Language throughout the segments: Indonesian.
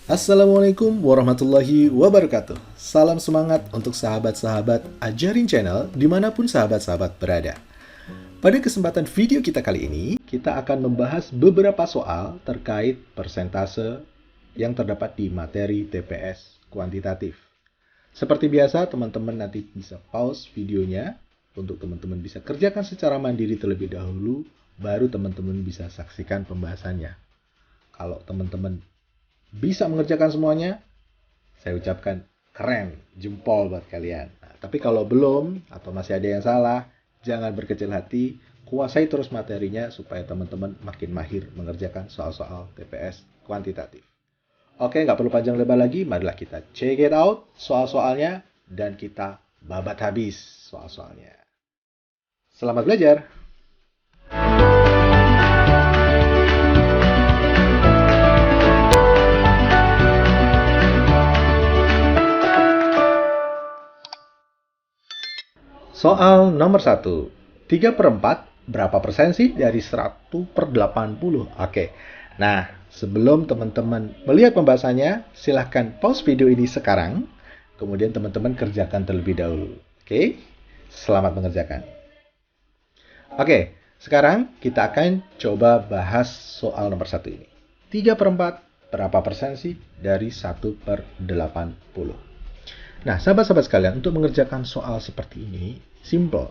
Assalamualaikum warahmatullahi wabarakatuh. Salam semangat untuk sahabat-sahabat Ajarin Channel dimanapun sahabat-sahabat berada. Pada kesempatan video kita kali ini, kita akan membahas beberapa soal terkait persentase yang terdapat di materi TPS kuantitatif. Seperti biasa, teman-teman nanti bisa pause videonya untuk teman-teman bisa kerjakan secara mandiri terlebih dahulu, baru teman-teman bisa saksikan pembahasannya. Kalau teman-teman bisa mengerjakan semuanya, saya ucapkan keren, jempol buat kalian. Nah, tapi kalau belum atau masih ada yang salah, jangan berkecil hati, kuasai terus materinya supaya teman-teman makin mahir mengerjakan soal-soal TPS kuantitatif. Oke, nggak perlu panjang lebar lagi, marilah kita check it out soal-soalnya dan kita babat habis soal-soalnya. Selamat belajar! Soal nomor 1. 3/4 berapa persen sih dari 1/80? Oke. Nah, sebelum teman-teman melihat pembahasannya, silahkan pause video ini sekarang. Kemudian teman-teman kerjakan terlebih dahulu. Oke? Selamat mengerjakan. Oke, sekarang kita akan coba bahas soal nomor 1 ini. 3/4 berapa persen sih dari 1/80? Nah, sahabat-sahabat sekalian, untuk mengerjakan soal seperti ini, simple.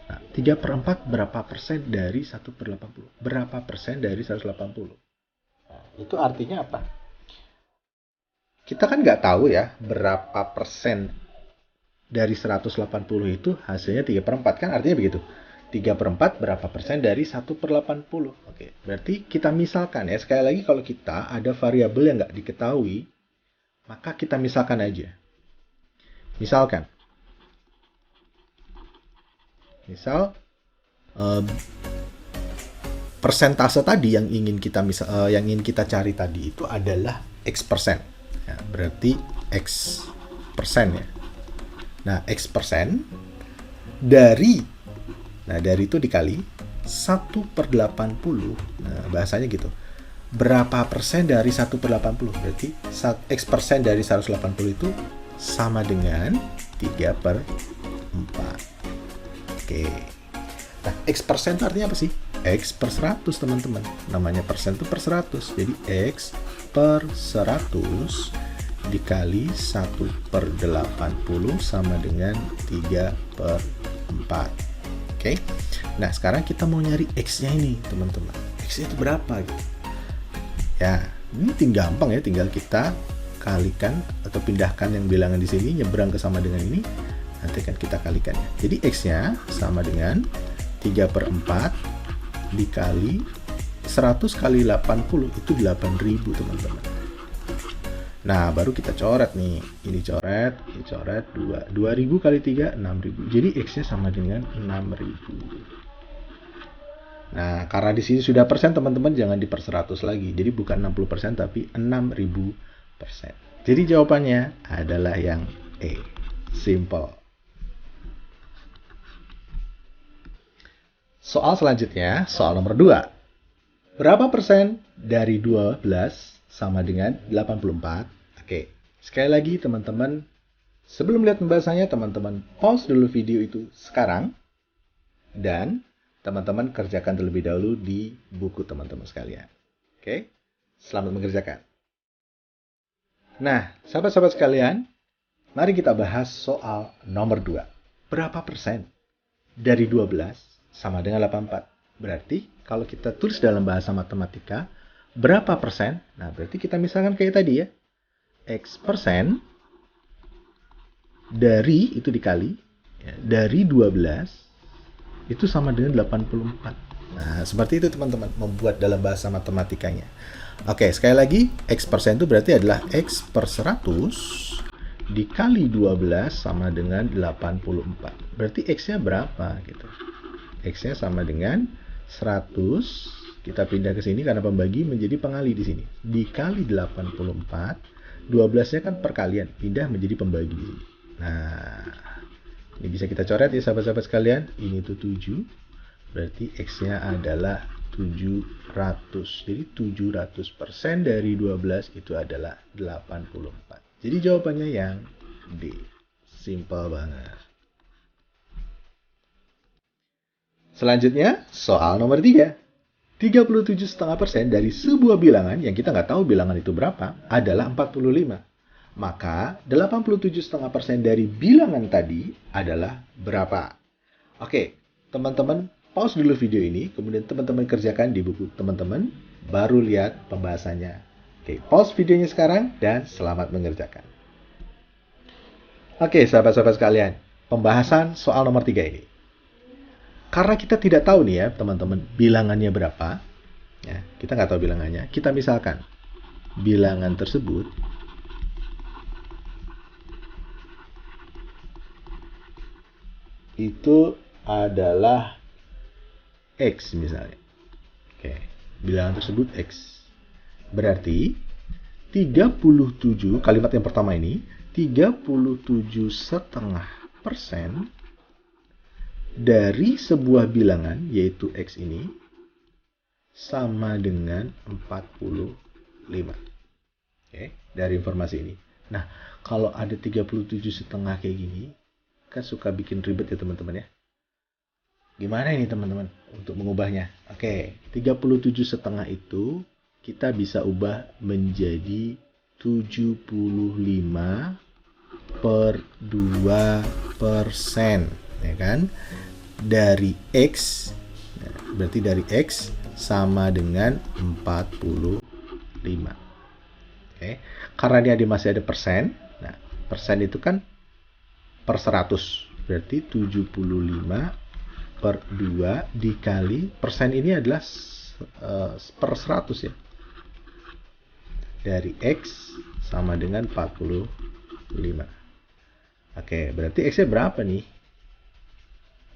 Nah, 3/4 berapa persen dari 1/80? Berapa persen dari 180? Nah, itu artinya apa? Kita kan nggak tahu ya, berapa persen dari 180 itu hasilnya 3/4. Kan artinya begitu. 3/4 berapa persen dari 1/80? Oke, berarti kita misalkan ya, sekali lagi kalau kita ada variabel yang nggak diketahui, maka kita misalkan aja. Misalkan, persentase tadi yang ingin kita cari tadi itu adalah X persen. Ya, berarti X persen ya. Nah, X persen dari itu dikali 1/80. Nah, bahasanya gitu. Berapa persen dari 1/80? Berarti X persen dari 180 itu sama dengan 3/4. Oke. Nah, X persen itu artinya apa sih? X per 100, teman-teman. Namanya persen itu per 100. Jadi, X per 100 dikali 1/80 sama dengan 3/4. Oke. Nah, sekarang kita mau nyari X-nya ini, teman-teman. X-nya itu berapa? Gitu. Ya, ini gampang ya. Tinggal kita kalikan atau pindahkan yang bilangan di sini, nyebrang ke sama dengan ini, nanti kan kita kalikannya. Jadi X-nya sama dengan 3/4 dikali 100 kali 80 itu 8.000, teman-teman. Nah, baru kita coret nih. Ini coret, 2.000 kali 3, 6.000. Jadi X-nya sama dengan 6.000. Nah, karena di sini sudah persen, teman-teman, jangan diper 100 lagi. Jadi bukan 60%, tapi 6.000%. Jadi jawabannya adalah yang E. Simple. Soal selanjutnya, soal nomor 2. Berapa persen dari 12 sama dengan 84? Oke, sekali lagi teman-teman, sebelum lihat pembahasannya, teman-teman pause dulu video itu sekarang. Dan teman-teman kerjakan terlebih dahulu di buku teman-teman sekalian. Oke, selamat mengerjakan. Nah, sahabat-sahabat sekalian, mari kita bahas soal nomor 2. Berapa persen dari 12 sama dengan 84? Berarti kalau kita tulis dalam bahasa matematika, berapa persen? Nah, berarti kita misalkan kayak tadi ya. X persen dari itu dikali ya, dari 12 itu sama dengan 84. Nah, seperti itu teman-teman, membuat dalam bahasa matematikanya. Oke, sekali lagi, X persen itu berarti adalah X per 100 dikali 12 sama dengan 84. Berarti X-nya berapa? Gitu. X-nya sama dengan 100. Kita pindah ke sini karena pembagi menjadi pengali di sini. Dikali 84. 12-nya kan perkalian. Pindah menjadi pembagi di sini. Nah, ini bisa kita coret ya sahabat-sahabat sekalian. Ini tuh 7. Berarti X-nya adalah 700. Jadi 700% dari 12 itu adalah 84. Jadi jawabannya yang D. Simple banget. Selanjutnya, soal nomor 3. 37,5% dari sebuah bilangan yang kita nggak tahu bilangan itu berapa adalah 45. Maka 87,5% dari bilangan tadi adalah berapa? Oke, teman-teman pause dulu video ini, kemudian teman-teman kerjakan di buku teman-teman, baru lihat pembahasannya. Oke, pause videonya sekarang dan selamat mengerjakan. Oke, sahabat-sahabat sekalian, pembahasan soal nomor 3 ini. Karena kita tidak tahu nih ya, teman-teman, bilangannya berapa. Ya, kita nggak tahu bilangannya. Kita misalkan bilangan tersebut itu adalah X misalnya. Oke, bilangan tersebut X. Berarti 37, kalimat yang pertama ini, 37,5% dari sebuah bilangan, yaitu X ini, sama dengan 45. Oke, dari informasi ini. Nah, kalau ada 37,5 kayak gini, kan suka bikin ribet ya teman-teman ya. Gimana ini teman-teman untuk mengubahnya? Oke, 37,5 itu kita bisa ubah menjadi 75/2%, ya kan? Dari X, berarti dari X sama dengan 45. Oke, karena ini masih ada persen. Nah, persen itu kan per 100. Berarti 75/2 dikali, persen ini adalah per 100 ya. Dari X sama dengan 45. Oke, berarti X-nya berapa nih?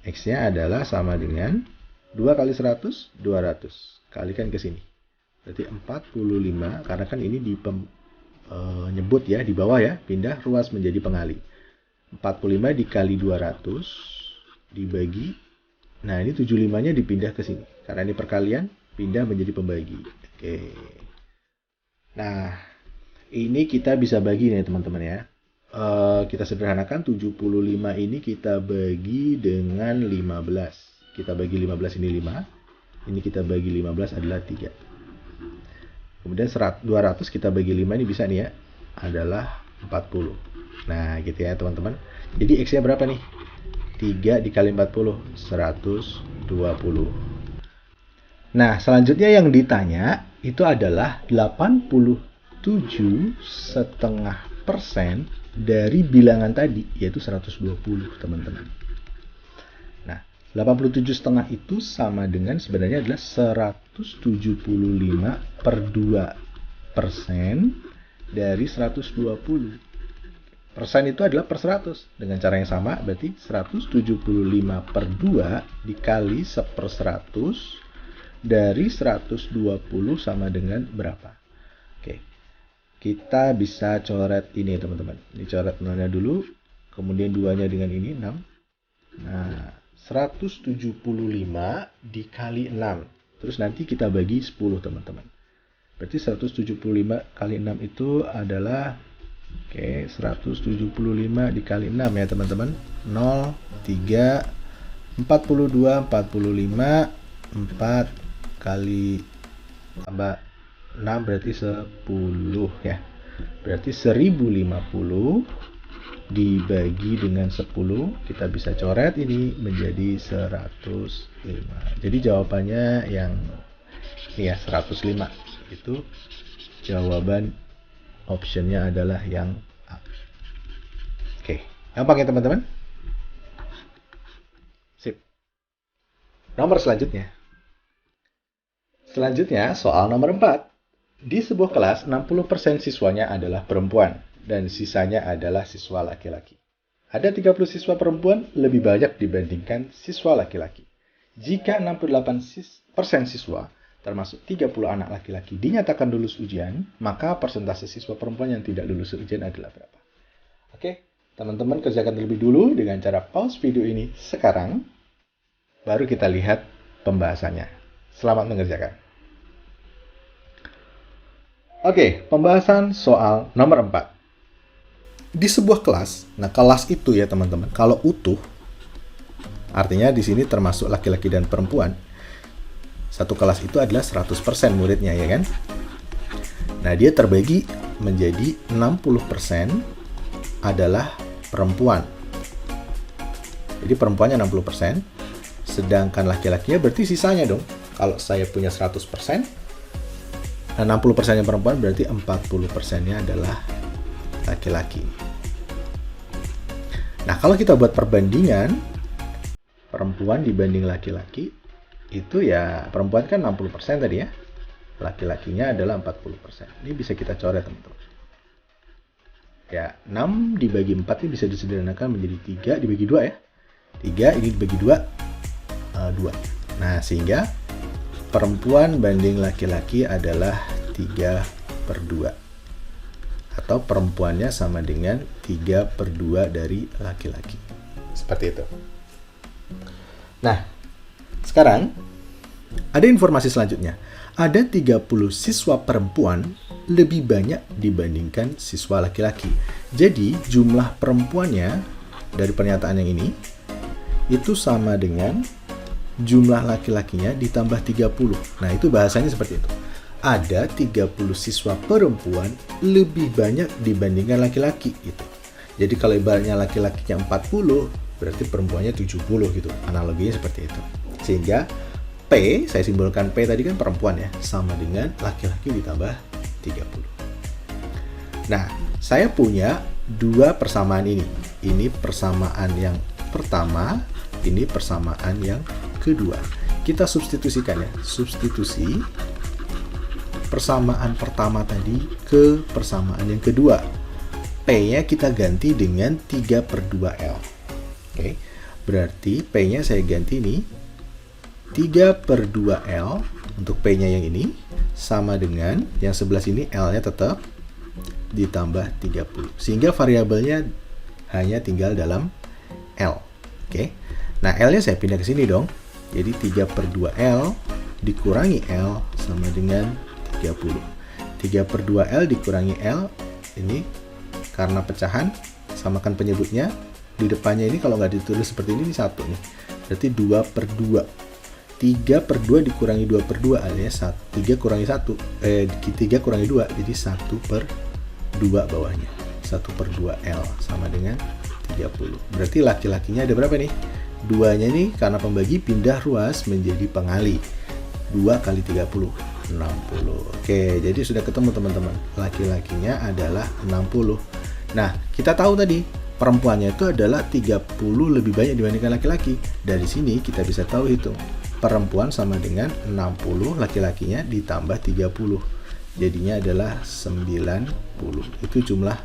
X-nya adalah sama dengan 2 kali 100, 200. Kalikan ke sini. Berarti 45, karena kan ini nyebut ya, di bawah ya, pindah ruas menjadi pengali. 45 dikali 200 dibagi. Nah, ini 75-nya dipindah ke sini. Karena ini perkalian, pindah menjadi pembagi. Oke. Nah, ini kita bisa bagi nih teman-teman ya. Kita sederhanakan 75 ini kita bagi dengan 15. Kita bagi 15 ini 5. Ini kita bagi 15 adalah 3. Kemudian 200 kita bagi 5 ini bisa nih ya. Adalah 40. Nah, gitu ya teman-teman. Jadi X-nya berapa nih? 3 dikali 40, 120. Nah, selanjutnya yang ditanya itu adalah 87,5% dari bilangan tadi, yaitu 120, teman-teman. Nah, 87,5 itu sama dengan sebenarnya adalah 175/2% dari 120. Persen itu adalah per 100. Dengan cara yang sama, berarti 175/2 dikali 1/100 dari 120 sama dengan berapa? Oke. Kita bisa coret ini teman-teman. Ini coret nolnya dulu, kemudian 2-nya dengan ini 6. Nah, 175 dikali 6. Terus nanti kita bagi 10 teman-teman. Berarti 175 kali 6 itu adalah 175 dikali 6 ya teman-teman. 0, 3, 42, 45, 4 kali tambah 6 berarti 10 ya. Berarti 1050 dibagi dengan 10, kita bisa coret ini menjadi 105. Jadi jawabannya yang ini ya, 105. Itu jawaban optionnya adalah yang A. Oke, gampang ya teman-teman? Sip. Nomor selanjutnya. Selanjutnya, soal nomor 4. Di sebuah kelas, 60% siswanya adalah perempuan, dan sisanya adalah siswa laki-laki. Ada 30 siswa perempuan lebih banyak dibandingkan siswa laki-laki. Jika 68% siswa, termasuk 30 anak laki-laki, dinyatakan lulus ujian, maka persentase siswa perempuan yang tidak lulus ujian adalah berapa? Oke, teman-teman kerjakan terlebih dulu dengan cara pause video ini sekarang, baru kita lihat pembahasannya. Selamat mengerjakan. Oke, pembahasan soal nomor 4. Di sebuah kelas, nah kelas itu ya teman-teman, kalau utuh, artinya di sini termasuk laki-laki dan perempuan, satu kelas itu adalah 100% muridnya, ya kan? Nah, dia terbagi menjadi 60% adalah perempuan. Jadi perempuannya 60%, sedangkan laki-lakinya berarti sisanya dong. Kalau saya punya 100%, nah 60%-nya perempuan berarti 40%-nya adalah laki-laki. Nah, kalau kita buat perbandingan perempuan dibanding laki-laki, itu ya perempuan kan 60% tadi ya. Laki-lakinya adalah 40%. Ini bisa kita coret, teman-teman. Ya, 6 dibagi 4 ini bisa disederhanakan menjadi 3 dibagi 2 ya. 3 ini dibagi 2, 2. Nah, sehingga perempuan banding laki-laki adalah 3/2. Atau perempuannya sama dengan 3/2 dari laki-laki. Seperti itu. Nah, sekarang ada informasi selanjutnya. Ada 30 siswa perempuan lebih banyak dibandingkan siswa laki-laki. Jadi, jumlah perempuannya dari pernyataan yang ini itu sama dengan jumlah laki-lakinya ditambah 30. Nah, itu bahasanya seperti itu. Ada 30 siswa perempuan lebih banyak dibandingkan laki-laki gitu. Jadi kalau ibaratnya laki-lakinya 40, berarti perempuannya 70 gitu. Analoginya seperti itu. Sehingga P, saya simbolkan P tadi kan perempuan ya, sama dengan laki-laki ditambah 30. Nah, saya punya dua persamaan ini. Ini persamaan yang pertama, ini persamaan yang kedua. Kita substitusikan ya. Substitusi persamaan pertama tadi ke persamaan yang kedua. P-nya kita ganti dengan 3/2L. Oke. Berarti P-nya saya ganti nih 3/2L untuk P-nya yang ini sama dengan yang sebelah sini L-nya tetap ditambah 30. Sehingga variabelnya hanya tinggal dalam L. Oke. Nah, L-nya saya pindah ke sini dong. Jadi 3/2L dikurangi L sama dengan 30. 3/2L dikurangi L, ini karena pecahan, samakan penyebutnya. Di depannya ini kalau nggak ditulis seperti ini 1 nih. Berarti 2/2. 3/2 dikurangi 2/2 alias 3 kurangi 1. 3 kurangi 2, jadi 1/2 bawahnya. 1/2L sama dengan 30. Berarti laki-lakinya ada berapa nih? 2-nya nih karena pembagi pindah ruas menjadi pengali. 2 kali 30. 60. Oke, jadi sudah ketemu teman-teman. Laki-lakinya adalah 60. Nah, kita tahu tadi perempuannya itu adalah 30 lebih banyak dibandingkan laki-laki. Dari sini kita bisa tahu hitung. Perempuan sama dengan 60, laki-lakinya ditambah 30. Jadinya adalah 90. Itu jumlah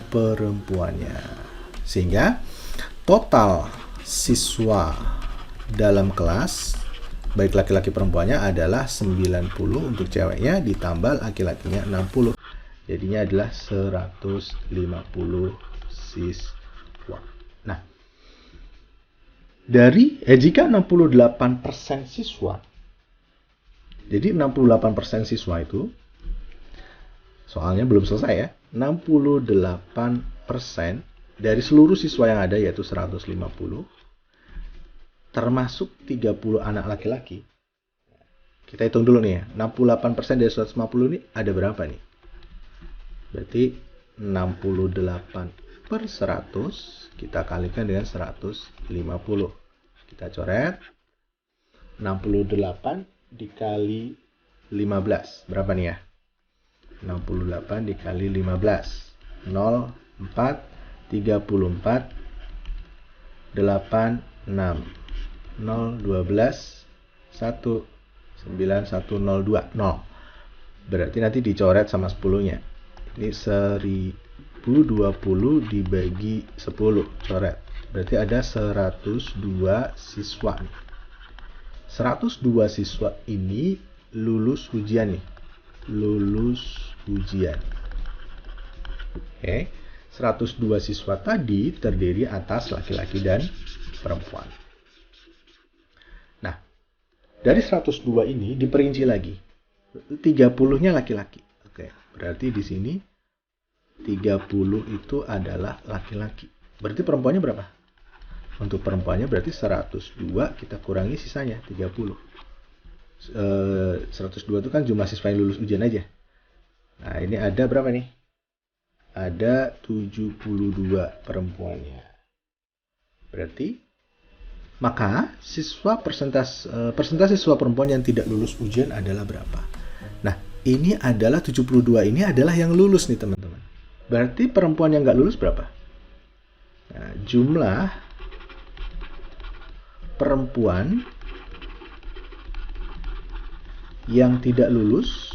perempuannya. Sehingga total siswa dalam kelas baik laki-laki perempuannya adalah 90 untuk ceweknya ditambah laki-lakinya 60. Jadinya adalah 150 siswa. Nah, jika 68% siswa, jadi 68% siswa itu, soalnya belum selesai ya, 68% dari seluruh siswa yang ada yaitu 150, termasuk 30 anak laki-laki. Kita hitung dulu nih ya. 68% dari 150 ini ada berapa nih? Berarti 68/100 kita kalikan dengan 150. Kita coret. 68 dikali 15. Berapa nih ya? 68 dikali 15. 0, 4, 34, 8, 6. 0, 12, 1, 9, 1, 0, 2, 0. Berarti nanti dicoret sama 10-nya. Ini 1020 dibagi 10. Coret. Berarti ada 102 siswa. 102 siswa ini lulus ujian nih. Lulus ujian. Oke. 102 siswa tadi terdiri atas laki-laki dan perempuan. Dari 102 ini diperinci lagi. 30-nya laki-laki. Oke, berarti di sini 30 itu adalah laki-laki. Berarti perempuannya berapa? Untuk perempuannya berarti 102 kita kurangi sisanya 30. 102 itu kan jumlah siswa yang lulus ujian aja. Nah, ini ada berapa nih? Ada 72 perempuannya. Berarti maka persentase siswa perempuan yang tidak lulus ujian adalah berapa? Nah, ini adalah 72 ini adalah yang lulus nih teman-teman. Berarti perempuan yang nggak lulus berapa? Nah, jumlah perempuan yang tidak lulus,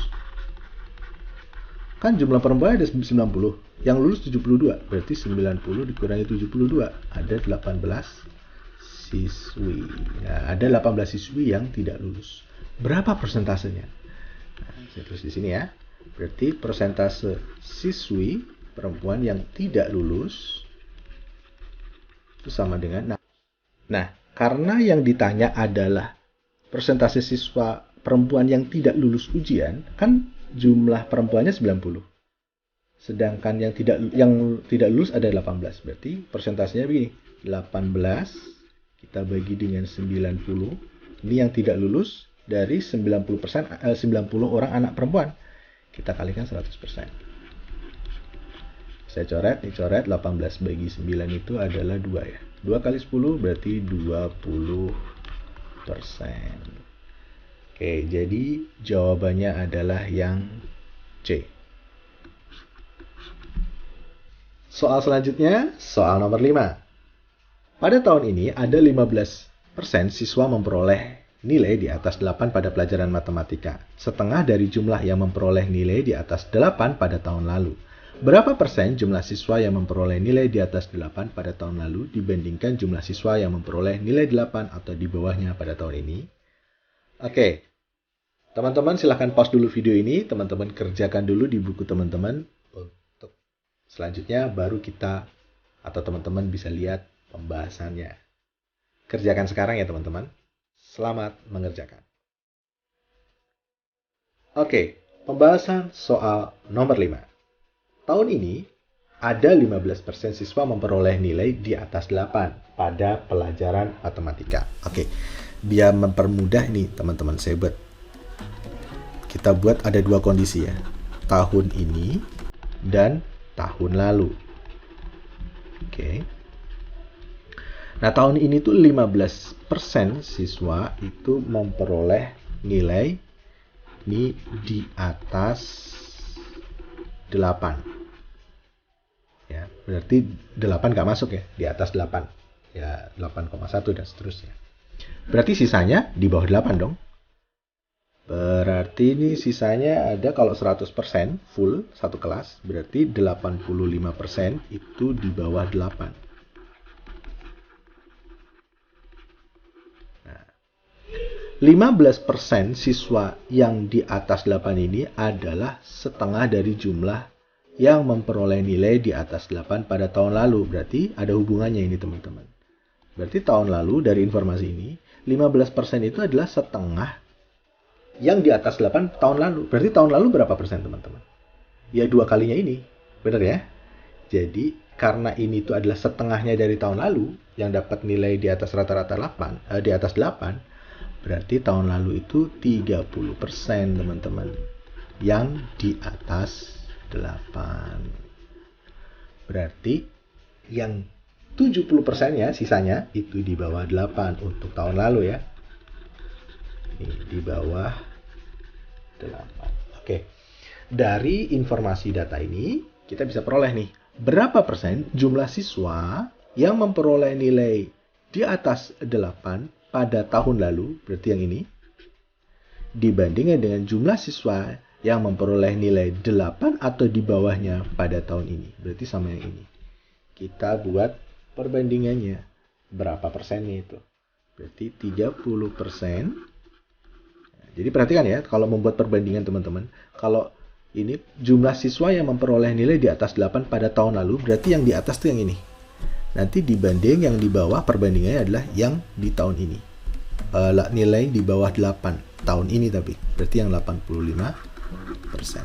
kan jumlah perempuan ada 90, yang lulus 72, berarti 90 dikurangi 72, ada 18 siswi. Nah, ada 18 siswi yang tidak lulus. Berapa persentasenya? Nah, saya tulis di sini ya. Berarti persentase siswi perempuan yang tidak lulus itu sama dengan Nah, karena yang ditanya adalah persentase siswa perempuan yang tidak lulus ujian, kan jumlah perempuannya 90. Sedangkan yang tidak lulus ada 18. Berarti persentasenya begini. 18 kita bagi dengan 90. Ini yang tidak lulus dari 90% 90 orang anak perempuan. Kita kalikan 100%. Saya coret, 18 bagi 9 itu adalah 2 ya. 2 kali 10 berarti 20%. Oke, jadi jawabannya adalah yang C. Soal selanjutnya, soal nomor 5. Pada tahun ini ada 15% siswa memperoleh nilai di atas 8 pada pelajaran matematika. Setengah dari jumlah yang memperoleh nilai di atas 8 pada tahun lalu. Berapa persen jumlah siswa yang memperoleh nilai di atas 8 pada tahun lalu dibandingkan jumlah siswa yang memperoleh nilai 8 atau di bawahnya pada tahun ini? Oke, teman-teman silahkan pause dulu video ini, teman-teman kerjakan dulu di buku teman-teman. Untuk selanjutnya baru kita atau teman-teman bisa lihat pembahasannya. Kerjakan sekarang ya teman-teman. Selamat mengerjakan. Oke, pembahasan soal nomor 5. Tahun ini, ada 15% siswa memperoleh nilai di atas 8 pada pelajaran matematika. Oke, biar mempermudah nih teman-teman saya buat. Kita buat ada dua kondisi ya. Tahun ini dan tahun lalu. Oke. Nah, tahun ini tuh 15% siswa itu memperoleh nilai ini di atas 8. Ya, berarti 8 nggak masuk ya, di atas 8. Ya, 8,1 dan seterusnya. Berarti sisanya di bawah 8 dong. Berarti ini sisanya ada kalau 100% full satu kelas, berarti 85% itu di bawah 8. Nah, 15% siswa yang di atas 8 ini adalah setengah dari jumlah yang memperoleh nilai di atas 8 pada tahun lalu. Berarti ada hubungannya ini teman-teman. Berarti tahun lalu dari informasi ini, 15% itu adalah setengah yang di atas 8 tahun lalu. Berarti tahun lalu berapa persen teman-teman? Ya 2 kalinya ini. Benar ya? Jadi karena ini itu adalah setengahnya dari tahun lalu yang dapat nilai di atas rata-rata 8, di atas 8, berarti tahun lalu itu 30% teman-teman. Yang di atas 8. Berarti yang 70%-nya sisanya itu di bawah 8 untuk tahun lalu ya. Ini di bawah 8. Oke. Dari informasi data ini kita bisa peroleh nih berapa persen jumlah siswa yang memperoleh nilai di atas 8 pada tahun lalu, berarti yang ini, dibandingkan dengan jumlah siswa yang memperoleh nilai 8 atau di bawahnya pada tahun ini. Berarti sama yang ini. Kita buat perbandingannya. Berapa persennya itu? Berarti 30%. Jadi perhatikan ya, kalau membuat perbandingan teman-teman. Kalau ini jumlah siswa yang memperoleh nilai di atas 8 pada tahun lalu, berarti yang di atas itu yang ini. Nanti dibanding yang di bawah, perbandingannya adalah yang di tahun ini. nilai di bawah 8 tahun ini, tapi berarti yang 85%.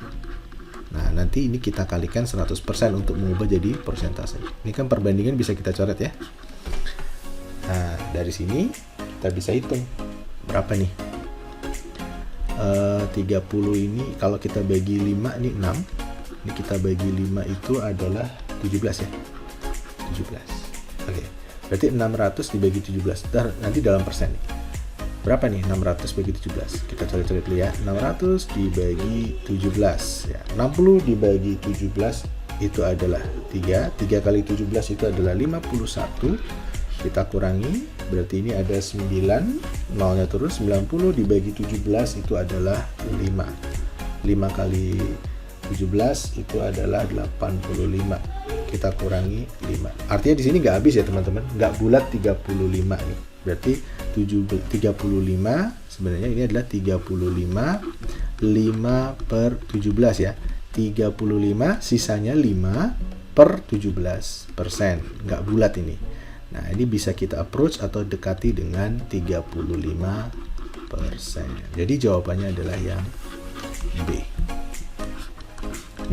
Nah, nanti ini kita kalikan 100% untuk mengubah jadi persentase. Ini kan perbandingan bisa kita coret ya. Nah, dari sini kita bisa hitung berapa nih. 30 ini kalau kita bagi 5 ini 6. Ini kita bagi 5 itu adalah 17 ya. 17. Oke. Berarti 600 dibagi 17. Nanti dalam persen nih. Berapa nih 600 bagi 17? Kita coret-coret dulu ya. 600 dibagi 17 ya. 60 dibagi 17 itu adalah 3. 3 kali 17 itu adalah 51. Kita kurangi, berarti ini ada 9, nolnya terus. 90 dibagi 17 itu adalah 5. 5 kali 17 itu adalah 85. Kita kurangi 5. Artinya di sini nggak habis ya teman-teman, nggak bulat 35 nih. Berarti 35 sebenarnya ini adalah 35 5 per 17 ya. 35 sisanya 5 per 17%. Nggak bulat ini. Nah, ini bisa kita approach atau dekati dengan 35%. Jadi jawabannya adalah yang B.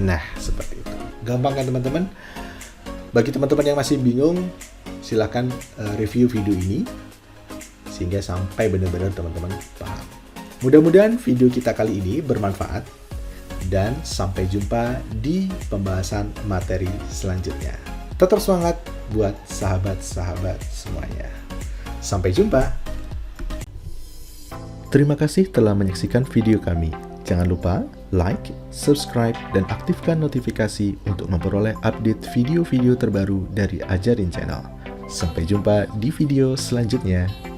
Nah, seperti itu. Gampang kan teman-teman? Bagi teman-teman yang masih bingung, silahkan review video ini sehingga sampai benar-benar teman-teman paham. Mudah-mudahan video kita kali ini bermanfaat dan sampai jumpa di pembahasan materi selanjutnya. Tetap semangat buat sahabat-sahabat semuanya. Sampai jumpa. Terima kasih telah menyaksikan video kami. Jangan lupa like, subscribe, dan aktifkan notifikasi untuk memperoleh update video-video terbaru dari Ajarin Channel. Sampai jumpa di video selanjutnya.